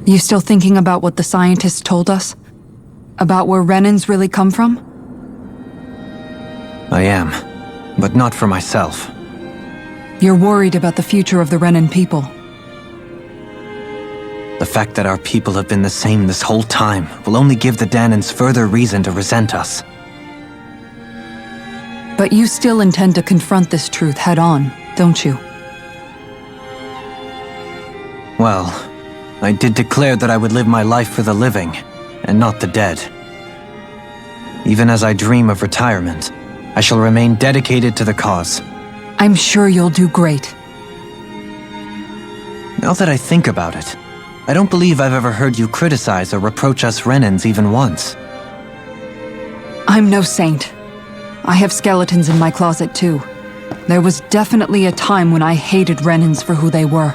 You still thinking about what the scientists told us? About where Renans really come from? I am, but not for myself. You're worried about the future of the Renan people. The fact that our people have been the same this whole time will only give the Danans further reason to resent us. But you still intend to confront this truth head-on, don't you? Well, I did declare that I would live my life for the living, and not the dead. Even as I dream of retirement, I shall remain dedicated to the cause. I'm sure you'll do great. Now that I think about it, I don't believe I've ever heard you criticize or reproach us Renans even once. I'm no saint. I have skeletons in my closet too. There was definitely a time when I hated Renans for who they were.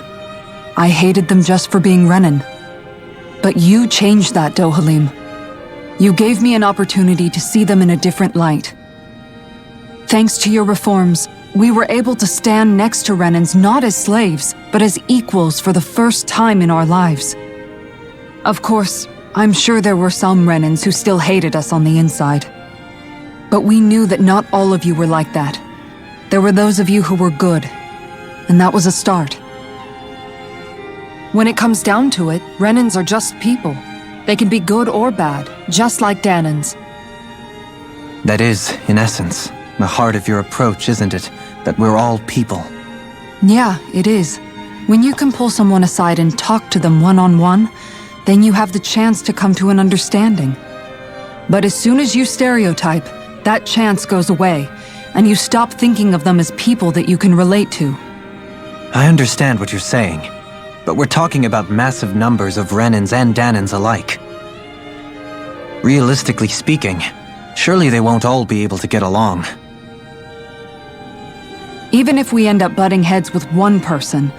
I hated them just for being Renan. But you changed that, Dohalim. You gave me an opportunity to see them in a different light. Thanks to your reforms, we were able to stand next to Renans not as slaves, but as equals for the first time in our lives. Of course, I'm sure there were some Renans who still hated us on the inside. But we knew that not all of you were like that. There were those of you who were good, and that was a start. When it comes down to it, Renans are just people. They can be good or bad, just like Danans. That is, in essence, the heart of your approach, isn't it? That we're all people. Yeah, it is. When you can pull someone aside and talk to them one-on-one, then you have the chance to come to an understanding. But as soon as you stereotype, that chance goes away, and you stop thinking of them as people that you can relate to. I understand what you're saying, but we're talking about massive numbers of Renans and Danans alike. Realistically speaking, surely they won't all be able to get along. Even if we end up butting heads with one person,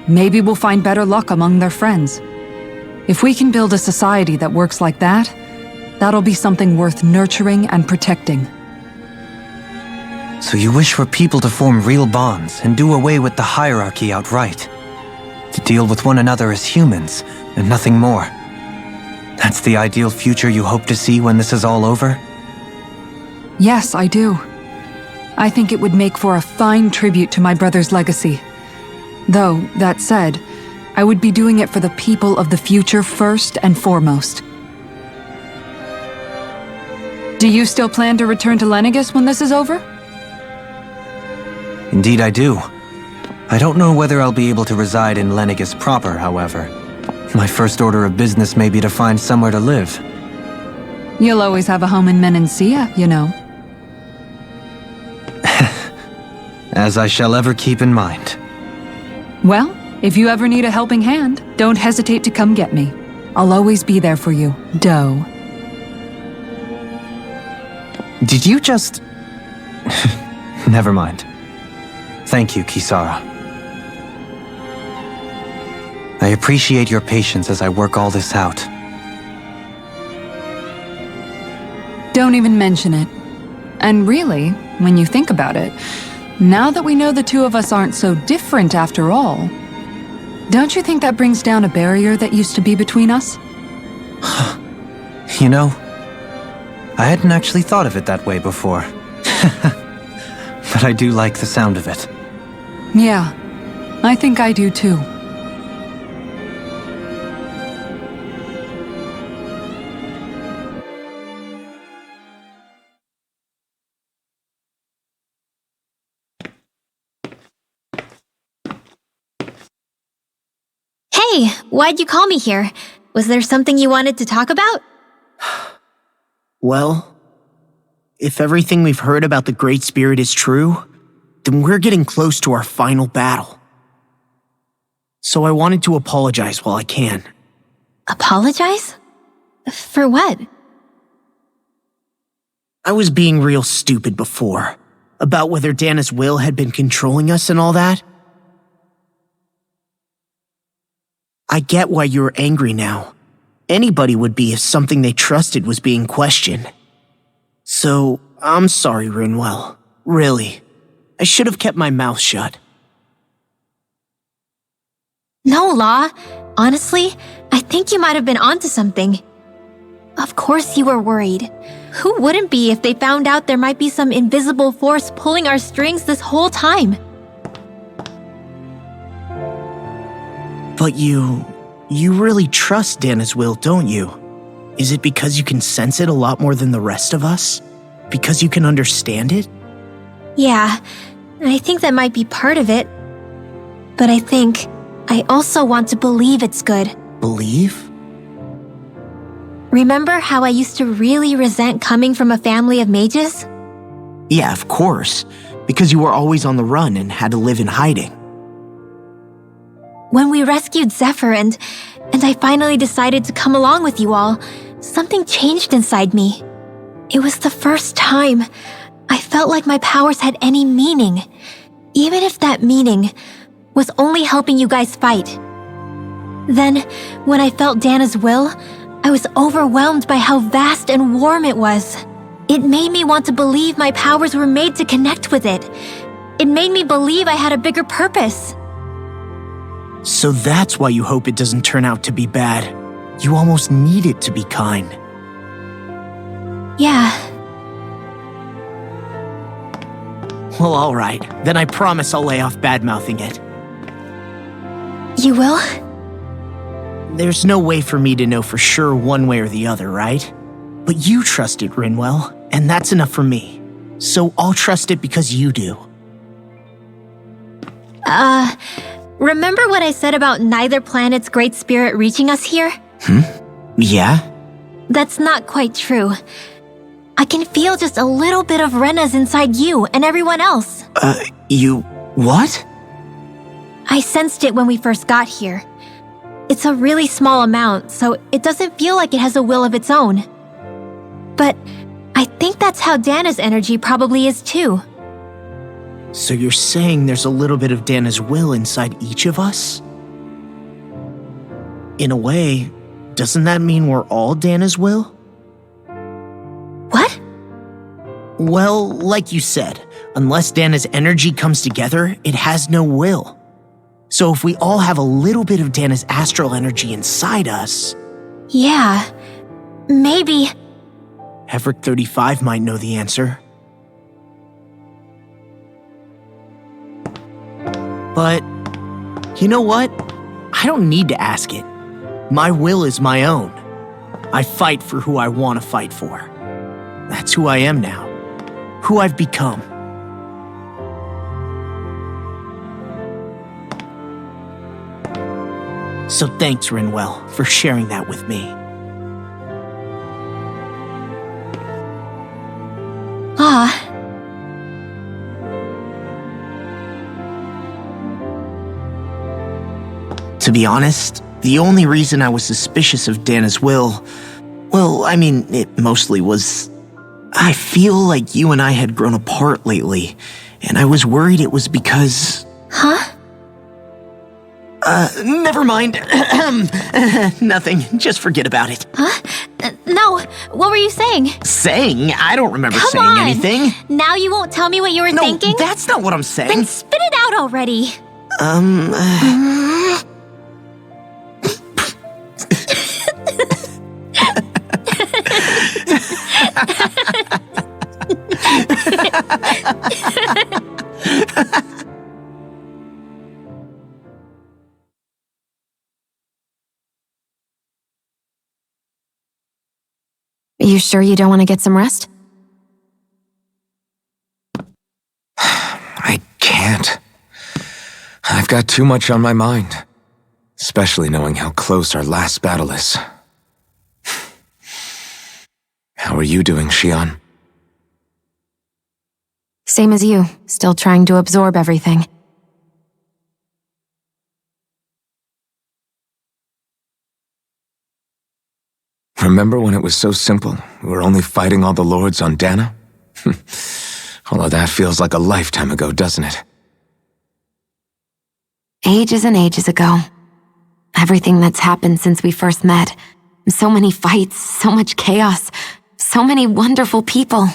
maybe we'll find better luck among their friends. If we can build a society that works like that, that'll be something worth nurturing and protecting. So you wish for people to form real bonds and do away with the hierarchy outright? To deal with one another as humans, and nothing more? That's the ideal future you hope to see when this is all over? Yes, I do. I think it would make for a fine tribute to my brother's legacy. Though, that said, I would be doing it for the people of the future first and foremost. Do you still plan to return to Lenegis when this is over? Indeed I do. I don't know whether I'll be able to reside in Lenegis proper, however. My first order of business may be to find somewhere to live. You'll always have a home in Menancia, you know. As I shall ever keep in mind. Well, if you ever need a helping hand, don't hesitate to come get me. I'll always be there for you, Doe. Did you just... Never mind. Thank you, Kisara. I appreciate your patience as I work all this out. Don't even mention it. And really, when you think about it, now that we know the two of us aren't so different after all, don't you think that brings down a barrier that used to be between us? You know, I hadn't actually thought of it that way before. But I do like the sound of it. Yeah, I think I do too. Hey, why'd you call me here? Was there something you wanted to talk about? Well, if everything we've heard about the Great Spirit is true, then we're getting close to our final battle. So I wanted to apologize while I can. Apologize? For what? I was being real stupid before, about whether Dana's will had been controlling us and all that. I get why you're angry now. Anybody would be if something they trusted was being questioned. So, I'm sorry, Rinwell. Really. I should have kept my mouth shut. No, Law. Honestly, I think you might have been onto something. Of course you were worried. Who wouldn't be if they found out there might be some invisible force pulling our strings this whole time? But you really trust Dana's will, don't you? Is it because you can sense it a lot more than the rest of us? Because you can understand it? Yeah, I think that might be part of it. But I think I also want to believe it's good. Believe? Remember how I used to really resent coming from a family of mages? Yeah, of course. Because you were always on the run and had to live in hiding. When we rescued Zephyr and I finally decided to come along with you all, something changed inside me. It was the first time I felt like my powers had any meaning, even if that meaning was only helping you guys fight. Then, when I felt Dana's will, I was overwhelmed by how vast and warm it was. It made me want to believe my powers were made to connect with it. It made me believe I had a bigger purpose. So that's why you hope it doesn't turn out to be bad. You almost need it to be kind. Yeah. Well, alright. Then I promise I'll lay off bad-mouthing it. You will? There's no way for me to know for sure one way or the other, right? But you trust it, Rinwell, and that's enough for me. So I'll trust it because you do. Remember what I said about neither planet's great spirit reaching us here? Yeah? That's not quite true. I can feel just a little bit of Rena's inside you and everyone else. You... what? I sensed it when we first got here. It's a really small amount, so it doesn't feel like it has a will of its own. But I think that's how Dana's energy probably is too. So you're saying there's a little bit of Dana's will inside each of us? In a way, doesn't that mean we're all Dana's will? What? Well, like you said, unless Dana's energy comes together, it has no will. So if we all have a little bit of Dana's astral energy inside us... Yeah, maybe... Everett 35 might know the answer. But, you know what? I don't need to ask it. My will is my own. I fight for who I want to fight for. That's who I am now. Who I've become. So thanks, Rinwell, for sharing that with me. Ah. To be honest, the only reason I was suspicious of Dana's will, well, I mean, it mostly was... I feel like you and I had grown apart lately, and I was worried it was because... Huh? Never mind. Nothing. Just forget about it. Huh? No, what were you saying? Saying? I don't remember Come saying on. anything. Now you won't tell me what you were No, thinking? that's not what I'm saying. Then spit it out already. You sure you don't want to get some rest? I can't. I've got too much on my mind. Especially knowing how close our last battle is. How are you doing, Xion? Same as you, still trying to absorb everything. Remember when it was so simple? We were only fighting all the lords on Dana? All of that feels like a lifetime ago, doesn't it? Ages and ages ago. Everything that's happened since we first met. So many fights, so much chaos, so many wonderful people.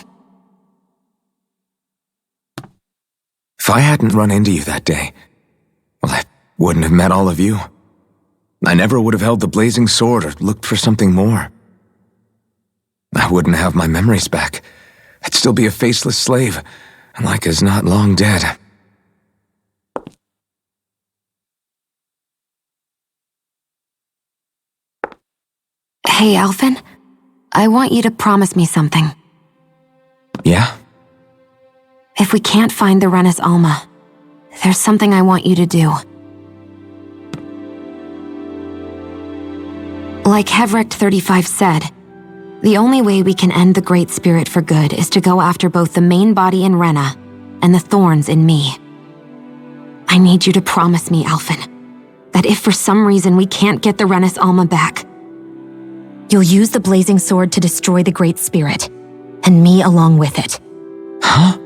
If I hadn't run into you that day, well, I wouldn't have met all of you. I never would have held the blazing sword or looked for something more. I wouldn't have my memories back. I'd still be a faceless slave, like as not long dead. Hey, Alphen. I want you to promise me something. Yeah? If we can't find the Renis Alma, there's something I want you to do. Like Hevrecht 35 said, the only way we can end the Great Spirit for good is to go after both the main body in Rena and the thorns in me. I need you to promise me, Alphen, that if for some reason we can't get the Renis Alma back, you'll use the Blazing Sword to destroy the Great Spirit, and me along with it. Huh?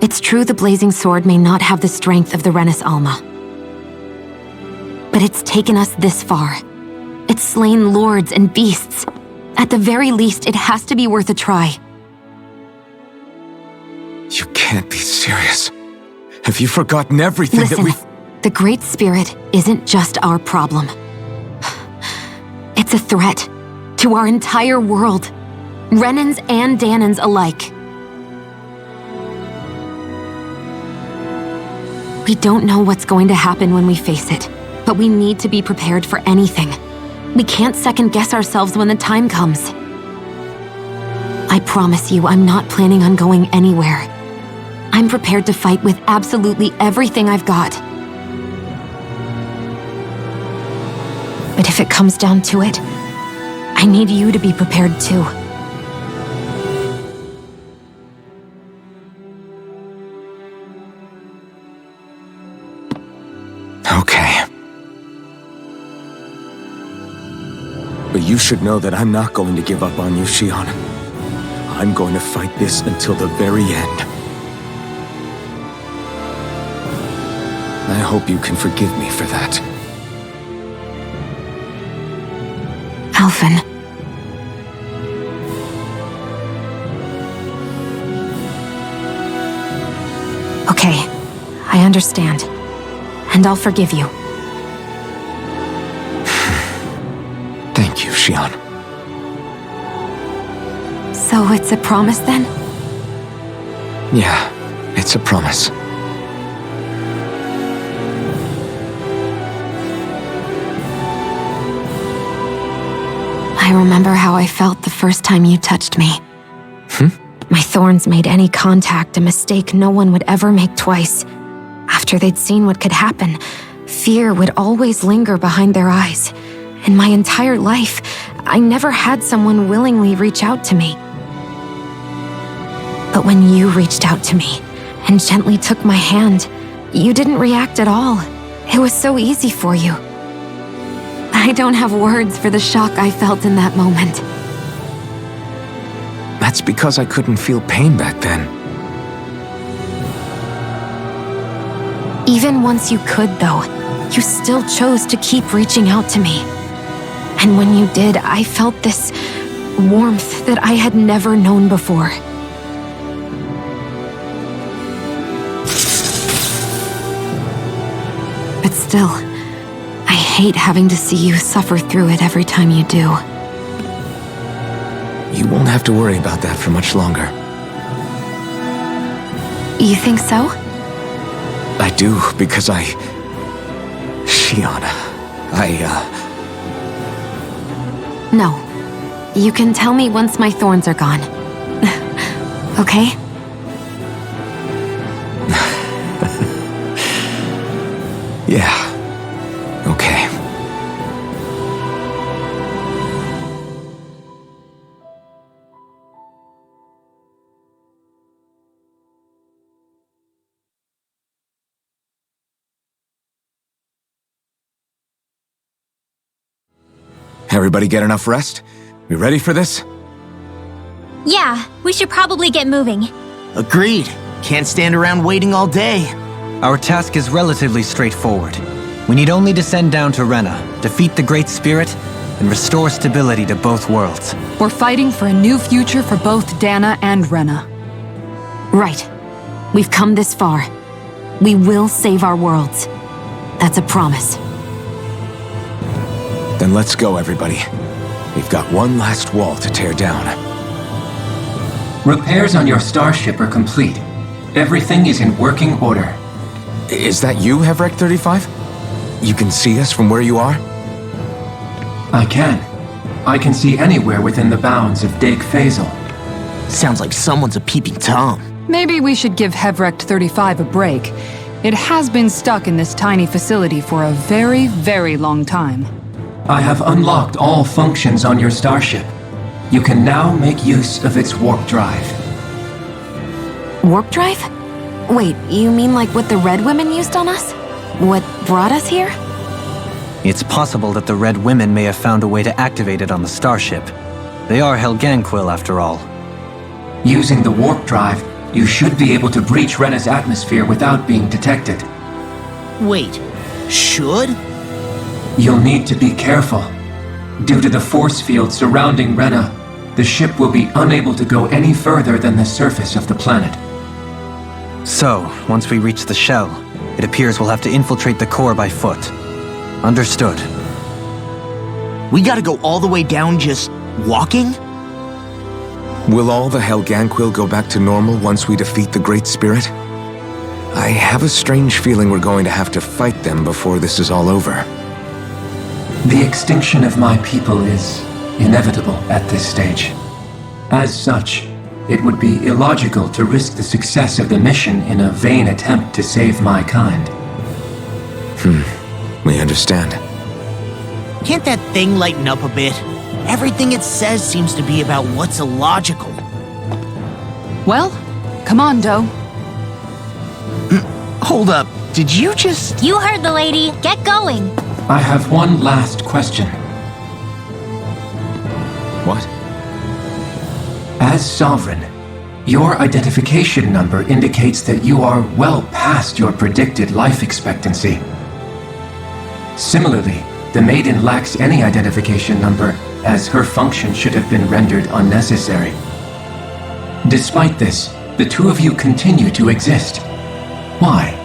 It's true the Blazing Sword may not have the strength of the Renis Alma, but it's taken us this far. It's slain lords and beasts. At the very least, it has to be worth a try. You can't be serious. Have you forgotten everything Listen, that the Great Spirit isn't just our problem. It's a threat to our entire world, Renans and Danans alike. We don't know what's going to happen when we face it, but we need to be prepared for anything. We can't second-guess ourselves when the time comes. I promise you, I'm not planning on going anywhere. I'm prepared to fight with absolutely everything I've got. But if it comes down to it, I need you to be prepared too. Okay. But you should know that I'm not going to give up on you, Shion. I'm going to fight this until the very end. I hope you can forgive me for that. Alphen. Okay, I understand. And I'll forgive you. Thank you, Shion. So it's a promise then? Yeah, it's a promise. I remember how I felt the first time you touched me. My thorns made any contact a mistake no one would ever make twice. After they'd seen what could happen, fear would always linger behind their eyes. In my entire life, I never had someone willingly reach out to me. But when you reached out to me and gently took my hand, you didn't react at all. It was so easy for you. I don't have words for the shock I felt in that moment. That's because I couldn't feel pain back then. Even once you could, though, you still chose to keep reaching out to me. And when you did, I felt this warmth that I had never known before. But still, I hate having to see you suffer through it every time you do. You won't have to worry about that for much longer. You think so? I do, because Shion, No. You can tell me once my thorns are gone. Okay? Yeah. Okay. Everybody get enough rest? We ready for this? Yeah, we should probably get moving. Agreed. Can't stand around waiting all day. Our task is relatively straightforward. We need only descend down to Rena, defeat the Great Spirit, and restore stability to both worlds. We're fighting for a new future for both Dana and Rena. Right. We've come this far. We will save our worlds. That's a promise. Then let's go, everybody. We've got one last wall to tear down. Repairs on your starship are complete. Everything is in working order. Is that you, Hevrek 35? You can see us from where you are? I can. I can see anywhere within the bounds of Dake Faisal. Sounds like someone's a peeping Tom. Maybe we should give Hevrect 35 a break. It has been stuck in this tiny facility for a very, very long time. I have unlocked all functions on your starship. You can now make use of its warp drive. Warp drive? Wait, you mean like what the Red Women used on us? What brought us here? It's possible that the Red Women may have found a way to activate it on the starship. They are Helganquil, after all. Using the warp drive, you should be able to breach Rena's atmosphere without being detected. Wait, should? You'll need to be careful. Due to the force field surrounding Rena, the ship will be unable to go any further than the surface of the planet. So, once we reach the shell, it appears we'll have to infiltrate the core by foot. Understood. We gotta go all the way down just walking? Will all the Helganquil go back to normal once we defeat the Great Spirit? I have a strange feeling we're going to have to fight them before this is all over. The extinction of my people is inevitable at this stage. As such, it would be illogical to risk the success of the mission in a vain attempt to save my kind. We understand. Can't that thing lighten up a bit? Everything it says seems to be about what's illogical. Well, come on, Doe. Hold up, did you just... You heard the lady. Get going. I have one last question. What? As Sovereign, your identification number indicates that you are well past your predicted life expectancy. Similarly, the Maiden lacks any identification number, as her function should have been rendered unnecessary. Despite this, the two of you continue to exist. Why?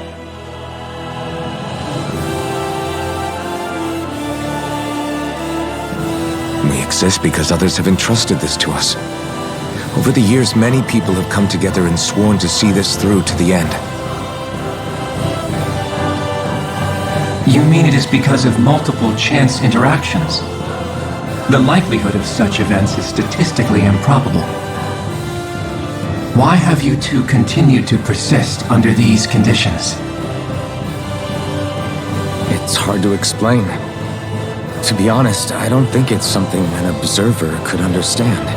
We exist because others have entrusted this to us. Over the years, many people have come together and sworn to see this through to the end. You mean it is because of multiple chance interactions? The likelihood of such events is statistically improbable. Why have you two continued to persist under these conditions? It's hard to explain. To be honest, I don't think it's something an observer could understand.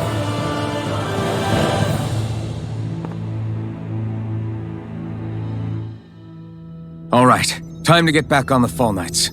All right, time to get back on the Fall Knights.